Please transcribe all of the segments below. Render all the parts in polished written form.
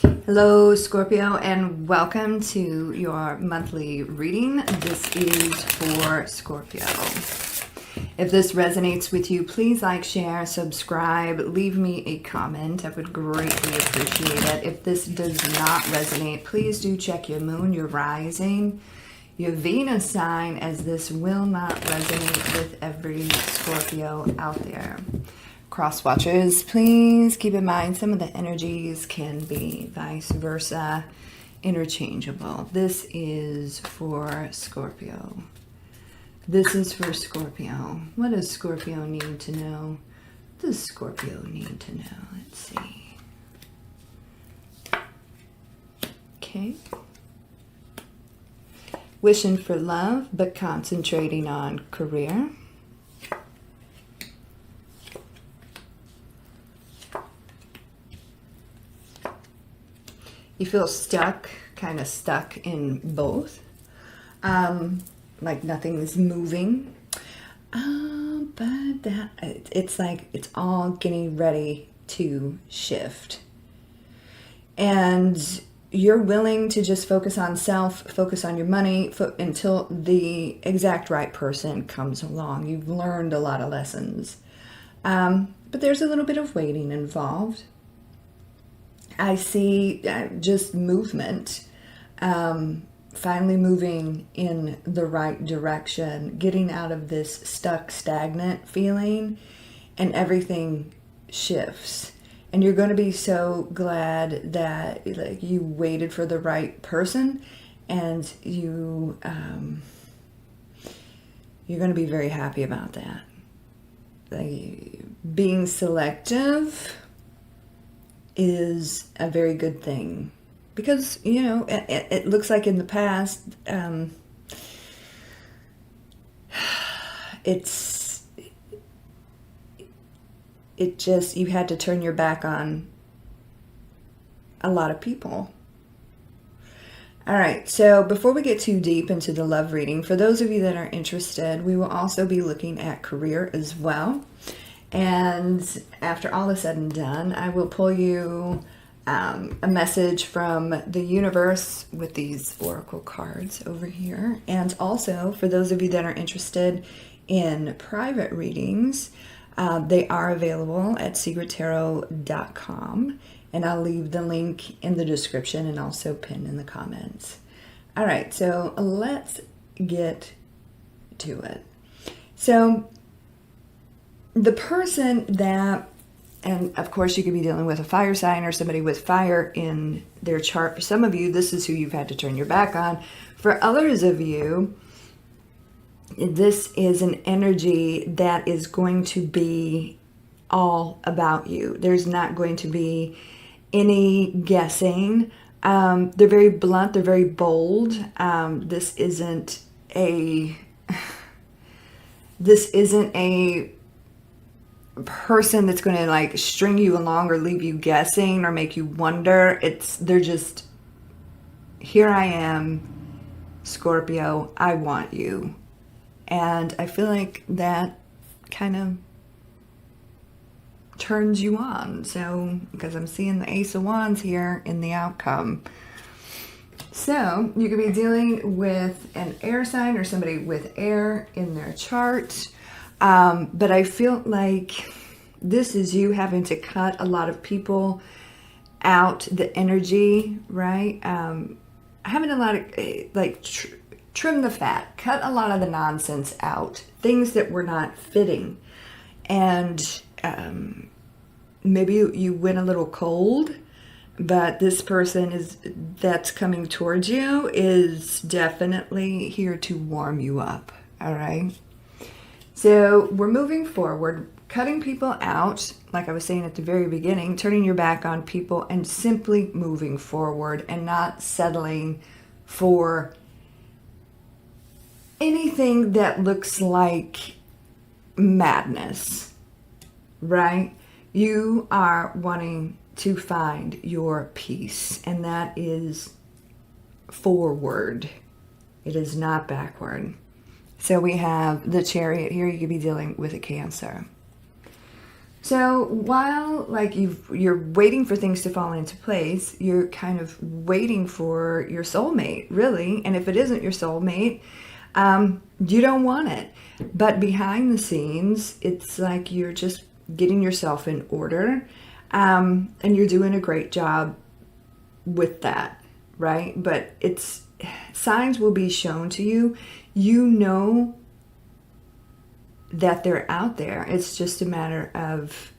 Hello, Scorpio, and welcome to your monthly reading. This is for Scorpio. If this resonates with you, please like, share, subscribe, leave me a comment. I would greatly appreciate it. If this does not resonate, please do check your moon, your rising, your Venus sign, as this will not resonate with every Scorpio out there. Cross watchers, please keep in mind some of the energies can be vice versa, interchangeable. This is for Scorpio. This is for Scorpio. What does Scorpio need to know? What does Scorpio need to know? Let's see. Okay. Wishing for love, but concentrating on career. You feel stuck, kind of stuck in both. Like nothing's moving. But it's like it's all getting ready to shift. And you're willing to just focus on self, focus on your money until the exact right person comes along. You've learned a lot of lessons. But there's a little bit of waiting involved. I see just movement, finally moving in the right direction, getting out of this stuck, stagnant feeling, and everything shifts. And you're going to be so glad that you waited for the right person, and you're going to be very happy about that. Being selective is a very good thing, because it looks like in the past you had to turn your back on a lot of people. All right, so before we get too deep into the love reading, for those of you that are interested, we will also be looking at career as well. And after all is said and done, I will pull you a message from the universe with these oracle cards over here. And also, for those of you that are interested in private readings, they are available at secrettarot.com. And I'll leave the link in the description and also pinned in the comments. All right, so let's get to it. So the person that, and of course you could be dealing with a fire sign or somebody with fire in their chart. For some of you, this is who you've had to turn your back on. For others of you, this is an energy that is going to be all about you. There's not going to be any guessing. They're very blunt. They're very bold. This isn't a person that's going to string you along or leave you guessing or make you wonder. They're just, here I am, Scorpio, I want you. And I feel like that kind of turns you on. So, because I'm seeing the Ace of Wands here in the outcome. So, you could be dealing with an air sign or somebody with air in their chart. But I feel like this is you having to cut a lot of people out, the energy, right? Having a lot of, trim the fat, cut a lot of the nonsense out, things that were not fitting. And maybe you went a little cold, but this person that's coming towards you is definitely here to warm you up, all right? So we're moving forward, cutting people out, like I was saying at the very beginning, turning your back on people and simply moving forward and not settling for anything that looks like madness, right? You are wanting to find your peace, and that is forward. It is not backward. So we have the Chariot here. You could be dealing with a Cancer. So while like you're waiting for things to fall into place, you're kind of waiting for your soulmate, really. And if it isn't your soulmate, you don't want it. But behind the scenes, it's like you're just getting yourself in order, and you're doing a great job with that, right? But it's signs will be shown to you. You know that they're out there. It's just a matter of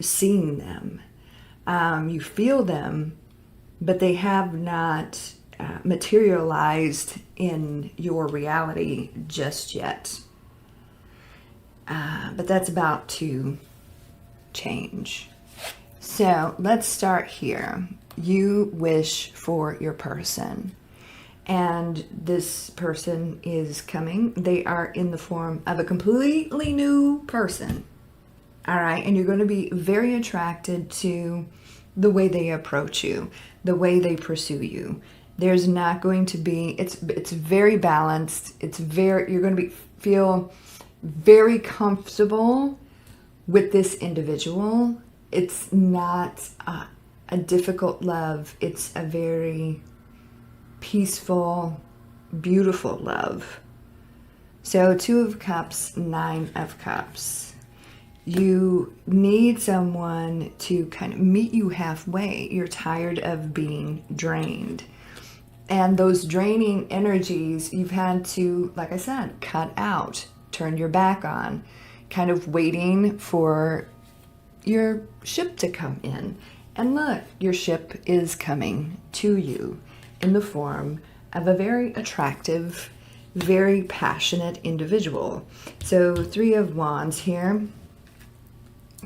seeing them. You feel them, but they have not materialized in your reality just yet. But that's about to change. So let's start here. You wish for your person. And this person is coming. They are in the form of a completely new person. All right. And you're going to be very attracted to the way they approach you, the way they pursue you. There's not going to be, it's very balanced. You're going to feel very comfortable with this individual. It's not a difficult love. It's a very peaceful, beautiful love. So 2 of Cups, 9 of Cups. You need someone to kind of meet you halfway. You're tired of being drained. And those draining energies you've had to, like I said, cut out, turn your back on, kind of waiting for your ship to come in. And look, your ship is coming to you in the form of a very attractive, very passionate individual. So 3 of Wands here.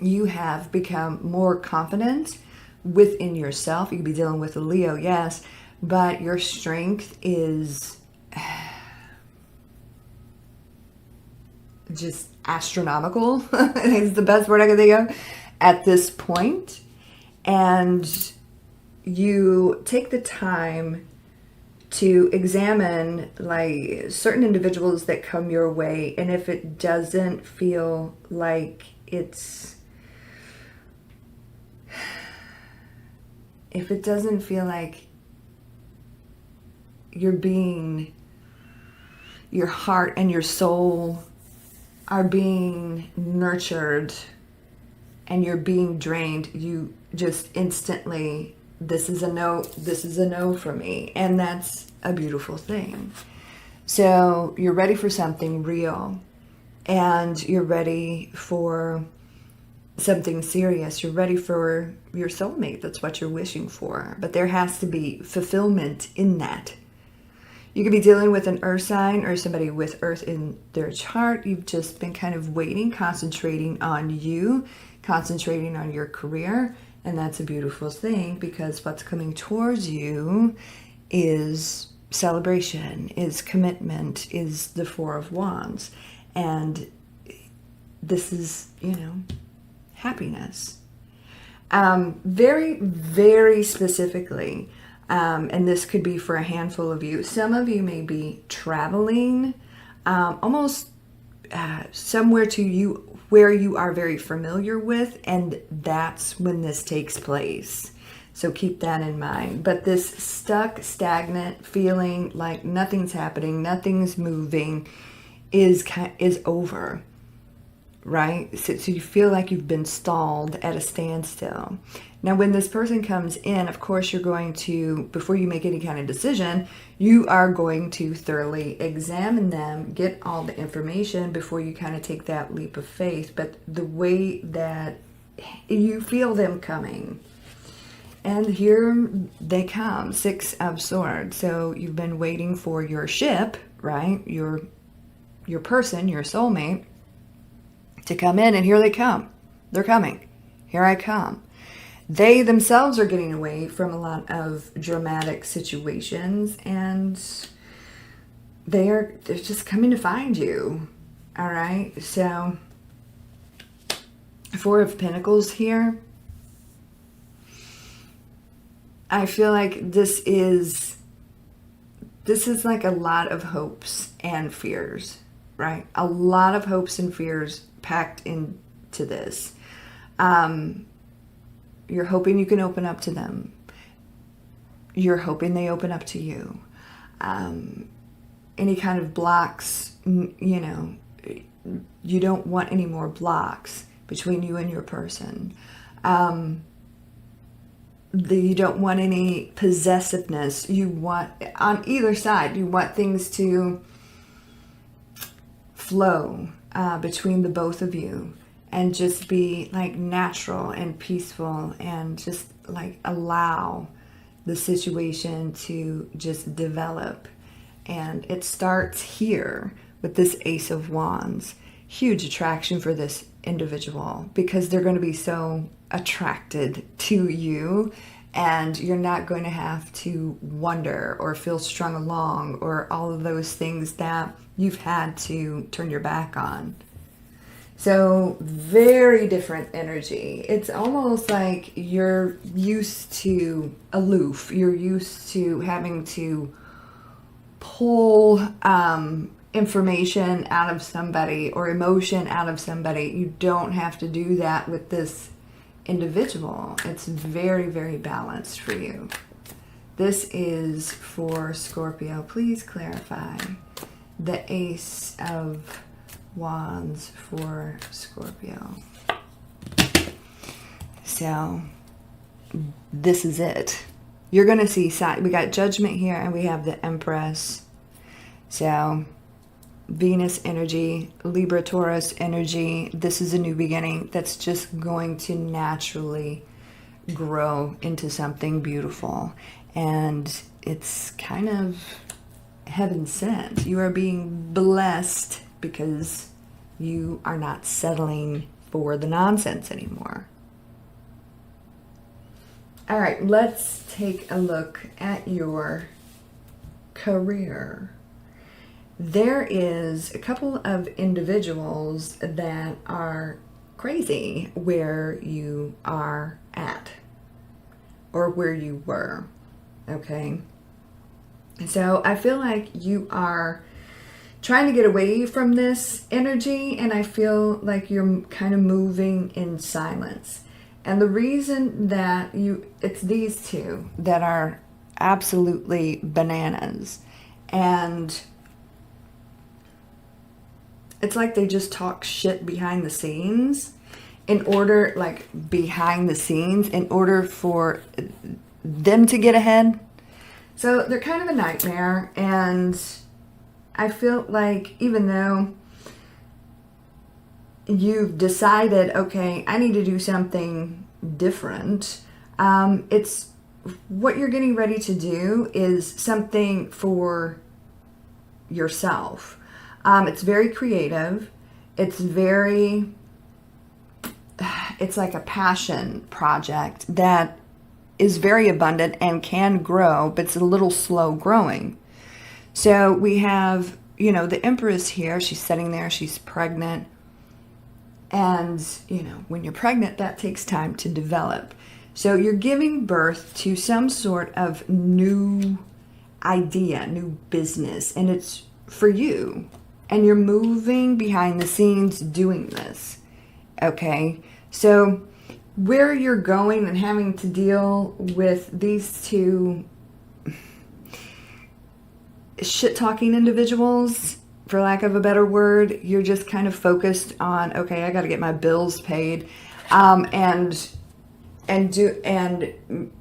You have become more confident within yourself. You could be dealing with a Leo, yes, but your strength is just astronomical. It's the best word I can think of at this point. And you take the time to examine like certain individuals that come your way, and if it doesn't feel like your heart and your soul are being nurtured and you're being drained, you just instantly, this is a no for me. And that's a beautiful thing. So you're ready for something real, and you're ready for something serious. You're ready for your soulmate. That's what you're wishing for. But there has to be fulfillment in that. You could be dealing with an earth sign or somebody with earth in their chart. You've just been kind of waiting, concentrating on you, concentrating on your career. And that's a beautiful thing, because what's coming towards you is celebration, is commitment, is the 4 of Wands. And this is, happiness. Very, very specifically, and this could be for a handful of you. Some of you may be traveling almost somewhere to you where you are very familiar with, and that's when this takes place. So keep that in mind. But this stuck, stagnant feeling like nothing's happening, nothing's moving is over. Right? So you feel like you've been stalled at a standstill. Now, when this person comes in, of course, you're going to, before you make any kind of decision, you are going to thoroughly examine them, get all the information before you kind of take that leap of faith. But the way that you feel them coming, and here they come, 6 of Swords. So you've been waiting for your ship, right? Your person, your soulmate, to come in, and here they come. They're coming. Here I come. They themselves are getting away from a lot of dramatic situations, and they're just coming to find you. All right. So 4 of Pentacles here. I feel like this is like a lot of hopes and fears. Right? A lot of hopes and fears packed into this. You're hoping you can open up to them. You're hoping they open up to you. Any kind of blocks, you know, you don't want any more blocks between you and your person. You don't want any possessiveness. You want, on either side, you want things to flow between the both of you and just be like natural and peaceful and just like allow the situation to just develop. And it starts here with this Ace of Wands. Huge attraction for this individual because they're going to be so attracted to you, and you're not going to have to wonder or feel strung along or all of those things that you've had to turn your back on. So very different energy. It's almost like you're used to aloof. You're used to having to pull information out of somebody or emotion out of somebody. You don't have to do that with this individual. It's very, very balanced for you. This is for Scorpio. Please clarify the Ace of Wands for Scorpio. So this is it. You're going to see, we got Judgment here and we have the Empress. So Venus energy, Libra, Taurus energy. This is a new beginning that's just going to naturally grow into something beautiful. And it's kind of heaven sent. You are being blessed because you are not settling for the nonsense anymore. All right, let's take a look at your career. There is a couple of individuals that are crazy where you are at or where you were, okay? So I feel like you are trying to get away from this energy, and I feel like you're kind of moving in silence. And the reason that it's these two that are absolutely bananas. And it's like they just talk shit behind the scenes in order for them to get ahead. So they're kind of a nightmare, and I feel like even though you've decided, okay, I need to do something different, it's what you're getting ready to do is something for yourself. It's very creative. It's like a passion project that is very abundant and can grow, but it's a little slow growing. So we have, the Empress here. She's sitting there. She's pregnant. And, when you're pregnant, that takes time to develop. So you're giving birth to some sort of new idea, new business, and it's for you. And you're moving behind the scenes doing this, okay? So where you're going and having to deal with these two shit-talking individuals, for lack of a better word, you're just kind of focused on, okay, I got to get my bills paid, and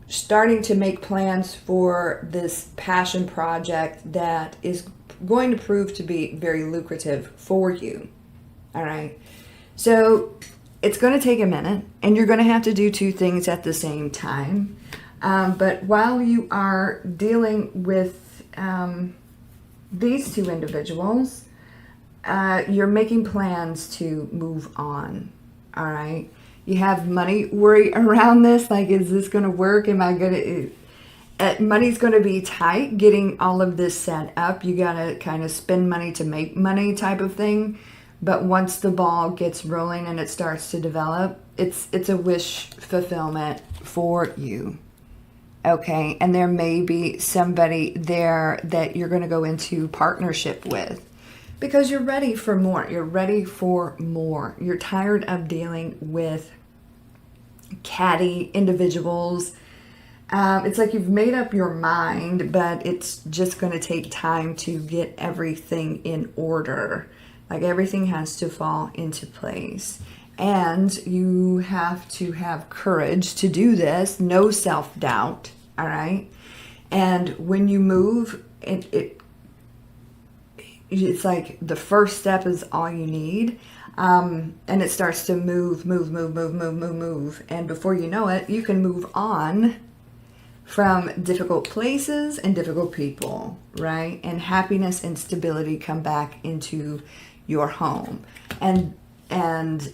starting to make plans for this passion project that is going to prove to be very lucrative for you. All right. So it's going to take a minute, and you're going to have to do two things at the same time. But while you are dealing with these two individuals, you're making plans to move on. All right. You have money worry around this. Like, is this going to work? Am I going to... money's going to be tight getting all of this set up. You got to kind of spend money to make money type of thing. But once the ball gets rolling and it starts to develop, it's a wish fulfillment for you. Okay, and there may be somebody there that you're going to go into partnership with. Because you're ready for more. You're ready for more. You're tired of dealing with catty individuals. It's like you've made up your mind, but it's just going to take time to get everything in order. Like everything has to fall into place. And you have to have courage to do this. No self-doubt. All right. And when you move, it's like the first step is all you need. And it starts to move. And before you know it, you can move on from difficult places and difficult people, right? And happiness and stability come back into your home. And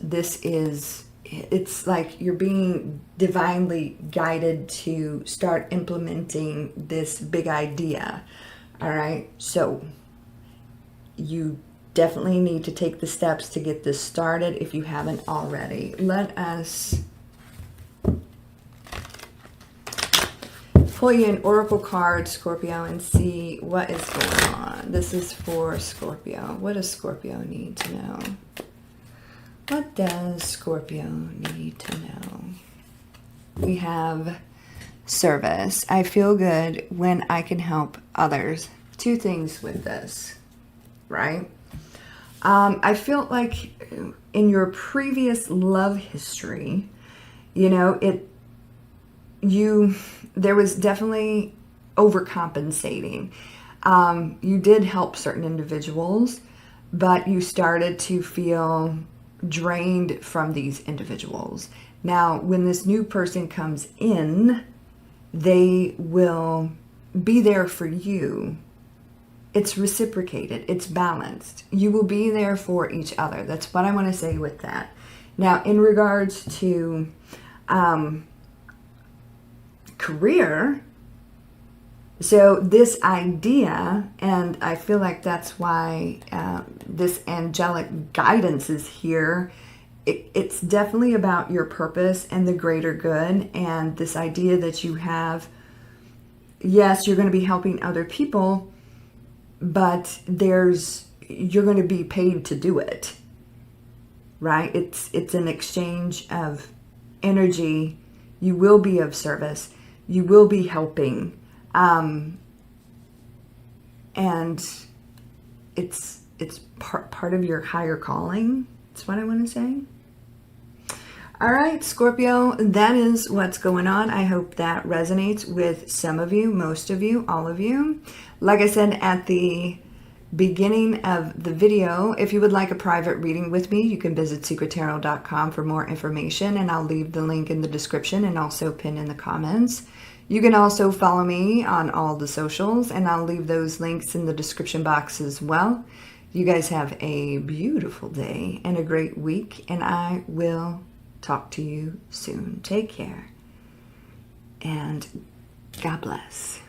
this is, it's like you're being divinely guided to start implementing this big idea. All right. So you definitely need to take the steps to get this started if you haven't already. Let us pull you an oracle card, Scorpio, and see what is going on. This is for Scorpio. What does Scorpio need to know? What does Scorpio need to know? We have service. I feel good when I can help others. Two things with this, right? I feel like in your previous love history, you know, there was definitely overcompensating. You did help certain individuals, but you started to feel drained from these individuals. Now, when this new person comes in, they will be there for you. It's reciprocated. It's balanced. You will be there for each other. That's what I want to say with that. Now, in regards to career, so this idea, and I feel like that's why this angelic guidance is here. It's definitely about your purpose and the greater good, and this idea that you have. Yes, you're going to be helping other people, but you're going to be paid to do it, right? It's an exchange of energy. You will be of service. You will be helping. And it's part of your higher calling. That's what I want to say. All right, Scorpio, that is what's going on. I hope that resonates with some of you, most of you, all of you. Like I said at the beginning of the video, if you would like a private reading with me, you can visit secrettarot.com for more information, and I'll leave the link in the description and also pin in the comments. You can also follow me on all the socials, and I'll leave those links in the description box as well. You guys have a beautiful day and a great week, and I will talk to you soon. Take care, and God bless.